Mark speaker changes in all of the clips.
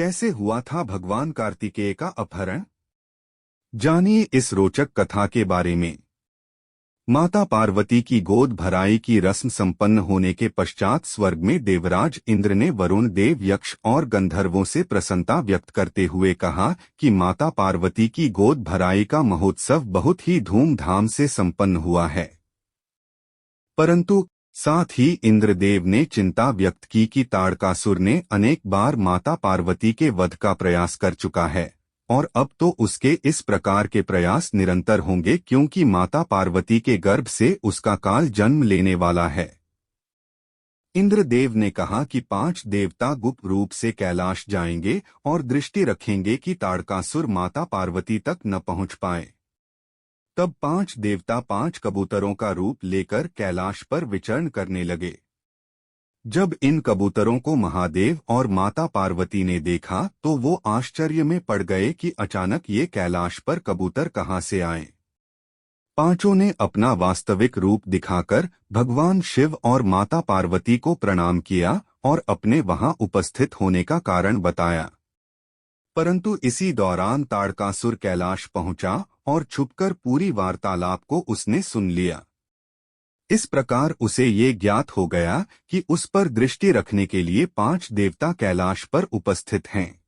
Speaker 1: कैसे हुआ था भगवान कार्तिकेय का अपहरण? जानिए इस रोचक कथा के बारे में। माता पार्वती की गोद भराई की रस्म संपन्न होने के पश्चात स्वर्ग में देवराज इंद्र ने वरुण देव, यक्ष और गंधर्वों से प्रसन्नता व्यक्त करते हुए कहा कि माता पार्वती की गोद भराई का महोत्सव बहुत ही धूमधाम से संपन्न हुआ है। परंतु साथ ही इंद्रदेव ने चिंता व्यक्त की कि ताड़कासुर ने अनेक बार माता पार्वती के वध का प्रयास कर चुका है और अब तो उसके इस प्रकार के प्रयास निरंतर होंगे, क्योंकि माता पार्वती के गर्भ से उसका काल जन्म लेने वाला है। इंद्रदेव ने कहा कि 5 देवता गुप्त रूप से कैलाश जाएंगे और दृष्टि रखेंगे कि ताड़कासुर माता पार्वती तक न पहुंच पाए। तब 5 देवता 5 कबूतरों का रूप लेकर कैलाश पर विचरण करने लगे। जब इन कबूतरों को महादेव और माता पार्वती ने देखा तो वो आश्चर्य में पड़ गए कि अचानक ये कैलाश पर कबूतर कहाँ से आए। पांचों ने अपना वास्तविक रूप दिखाकर भगवान शिव और माता पार्वती को प्रणाम किया और अपने वहां उपस्थित होने का कारण बताया। परंतु इसी दौरान ताड़कासुर कैलाश पहुंचा और छुपकर पूरी वार्तालाप को उसने सुन लिया। इस प्रकार उसे ये ज्ञात हो गया कि उस पर दृष्टि रखने के लिए 5 देवता कैलाश पर उपस्थित हैं।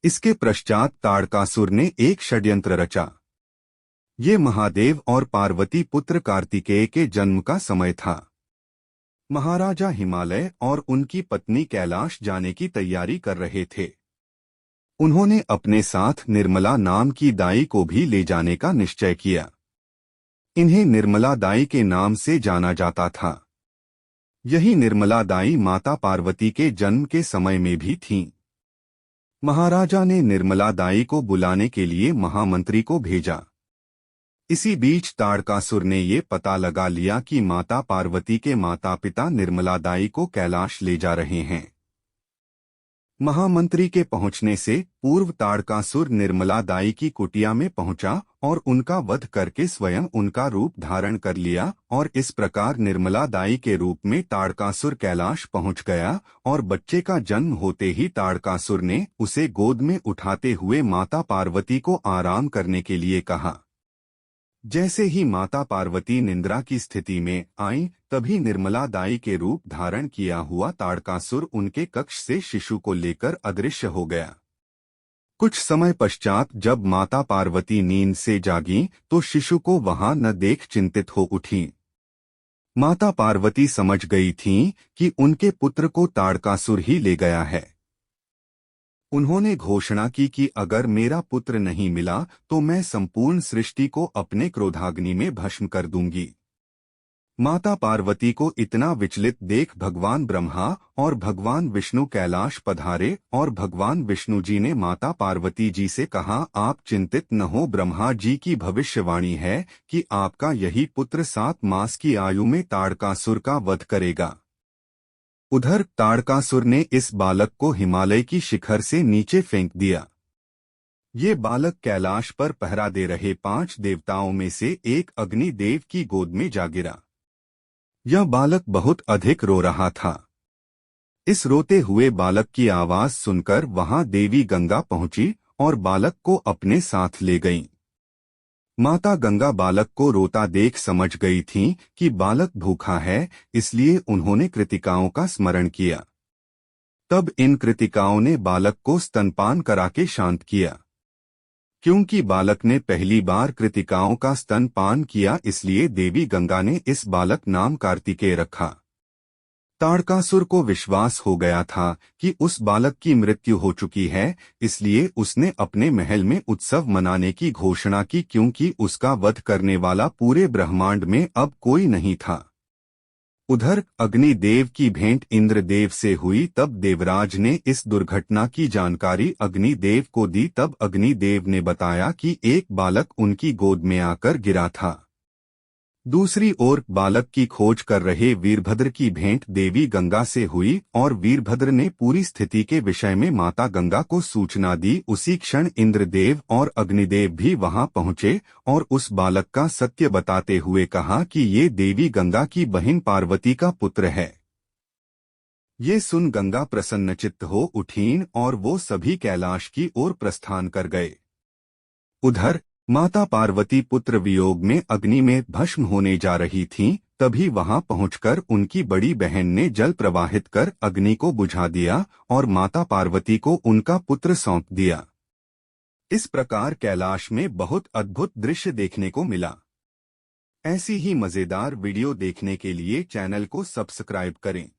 Speaker 1: इसके पश्चात ताड़कासुर ने एक षड्यंत्र रचा। ये महादेव और पार्वती पुत्र कार्तिकेय के जन्म का समय था। महाराजा हिमालय और उनकी पत्नी कैलाश जाने की तैयारी कर रहे थे। उन्होंने अपने साथ निर्मला नाम की दाई को भी ले जाने का निश्चय किया। इन्हें निर्मला दाई के नाम से जाना जाता था। यही निर्मला दाई माता पार्वती के जन्म के समय में भी थीं। महाराजा ने निर्मला दाई को बुलाने के लिए महामंत्री को भेजा। इसी बीच ताड़कासुर ने ये पता लगा लिया कि माता पार्वती के माता पिता निर्मला दाई को कैलाश ले जा रहे हैं। महामंत्री के पहुंचने से पूर्व ताड़कासुर निर्मला दाई की कुटिया में पहुंचा और उनका वध करके स्वयं उनका रूप धारण कर लिया और इस प्रकार निर्मला दाई के रूप में ताड़कासुर कैलाश पहुंच गया और बच्चे का जन्म होते ही ताड़कासुर ने उसे गोद में उठाते हुए माता पार्वती को आराम करने के लिए कहा। जैसे ही माता पार्वती निद्रा की स्थिति में आई, तभी निर्मला दाई के रूप धारण किया हुआ ताड़कासुर उनके कक्ष से शिशु को लेकर अदृश्य हो गया। कुछ समय पश्चात जब माता पार्वती नींद से जागी तो शिशु को वहां न देख चिंतित हो उठी। माता पार्वती समझ गई थीं कि उनके पुत्र को ताड़कासुर ही ले गया है। उन्होंने घोषणा की कि अगर मेरा पुत्र नहीं मिला तो मैं संपूर्ण सृष्टि को अपने क्रोधाग्नि में भस्म कर दूंगी। माता पार्वती को इतना विचलित देख भगवान ब्रह्मा और भगवान विष्णु कैलाश पधारे और भगवान विष्णु जी ने माता पार्वती जी से कहा, आप चिंतित न हो, ब्रह्मा जी की भविष्यवाणी है कि आपका यही पुत्र 7 मास की आयु में ताड़कासुर का वध करेगा। उधर ताड़कासुर ने इस बालक को हिमालय की शिखर से नीचे फेंक दिया। ये बालक कैलाश पर पहरा दे रहे 5 देवताओं में से एक अग्निदेव की गोद में जा गिरा। यह बालक बहुत अधिक रो रहा था। इस रोते हुए बालक की आवाज सुनकर वहां देवी गंगा पहुंची और बालक को अपने साथ ले गईं। माता गंगा बालक को रोता देख समझ गई थीं कि बालक भूखा है, इसलिए उन्होंने कृतिकाओं का स्मरण किया। तब इन कृतिकाओं ने बालक को स्तनपान करा के शांत किया। क्योंकि बालक ने पहली बार कृतिकाओं का स्तनपान किया, इसलिए देवी गंगा ने इस बालक नाम कार्तिकेय रखा। ताड़कासुर को विश्वास हो गया था कि उस बालक की मृत्यु हो चुकी है, इसलिए उसने अपने महल में उत्सव मनाने की घोषणा की, क्योंकि उसका वध करने वाला पूरे ब्रह्मांड में अब कोई नहीं था। उधर अग्निदेव की भेंट इंद्रदेव से हुई। तब देवराज ने इस दुर्घटना की जानकारी अग्निदेव को दी। तब अग्निदेव ने बताया कि एक बालक उनकी गोद में आकर गिरा था। दूसरी ओर बालक की खोज कर रहे वीरभद्र की भेंट देवी गंगा से हुई और वीरभद्र ने पूरी स्थिति के विषय में माता गंगा को सूचना दी। उसी क्षण इंद्रदेव और अग्निदेव भी वहां पहुंचे और उस बालक का सत्य बताते हुए कहा कि ये देवी गंगा की बहन पार्वती का पुत्र है। ये सुन गंगा प्रसन्नचित्त हो उठीं और वो सभी कैलाश की ओर प्रस्थान कर गए। उधर माता पार्वती पुत्र वियोग में अग्नि में भस्म होने जा रही थीं, तभी वहां पहुंचकर उनकी बड़ी बहन ने जल प्रवाहित कर अग्नि को बुझा दिया और माता पार्वती को उनका पुत्र सौंप दिया। इस प्रकार कैलाश में बहुत अद्भुत दृश्य देखने को मिला। ऐसी ही मजेदार वीडियो देखने के लिए चैनल को सब्सक्राइब करें।